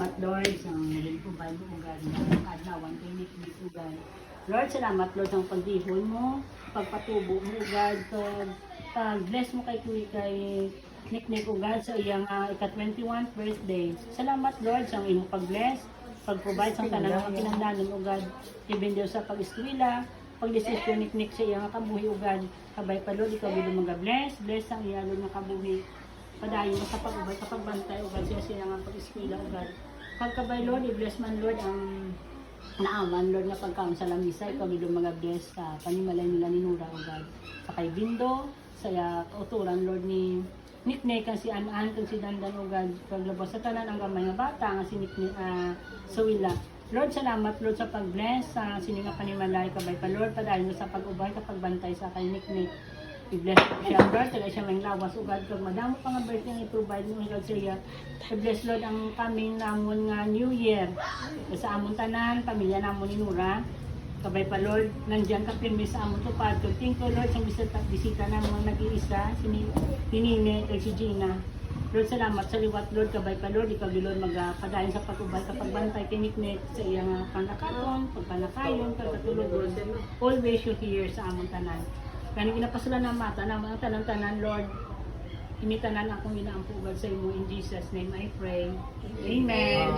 salamat, Lord, sa mga po ba mo ugad na kadlawan kay Niknik ugad. Lord, salamat, Lord, sa pagdihon mo, pagpatubo mo ugad, pag-bless mo kay Niknik ugad sa iyang ika-21st birthday. Salamat, Lord, sa iyong pag-bless, pag-provide sa tanan ng kinahanglanon ugad, even daw sa pag-eskwela, pag-desisyon Niknik sa iyang kabuhi ugad. Kabay pa, Lord, ikaw bilong bless ang iyang Lord nga kabuhi. Padayon sa pag-ubay, kapag bantay ugad siya nga pag-eskwela ugad. Pagkabay, Lord, i-bless man, Lord, ang naaman, Lord, nga pagkaon sa lamisa, ikaw bilong bless sa panimalay nila ni Nura ugad. Sa kay Bindo, sa kauturan, Lord, ni Niknik, kang si Anan, kang si Dandan ugad, paglabas sa tanan ang gamay nga bata, nga si Niknik, Sawila. Lord, salamat, Lord, sa pag-bless sa sininga panimalay, kabay pa, Lord, padayon mo sa pag-ubay, kapag bantay sa kay Niknik. I-bless siya, Lord, kaya siya may lawas ugad, kag madamo pa nga birthday nga i-provide mo ugad sa iya. I-bless, Lord, ang kaming namon nga New Year. Sa amon tanan, pamilya namon ni Nura. Kabay pa, Lord, nandyan ka pirmi sa amon tupad. Thank you, Lord, sa bisita na mga nag-iisa, si Nine, kay si Gina. Lord, salamat sa liwat, Lord, kabay pa, Lord, ikaw, Lord, magpadayon sa pag-ubay, kapag bantay kay Niknik sa iyang panakaton, pagpanakayon, pagkatulog, Lord, always you here sa amon tanan. Kani ginapasala na mata na mga tanan-tanan, Lord. Imitanan akong inaampugan sa imo in Jesus name I pray. Amen.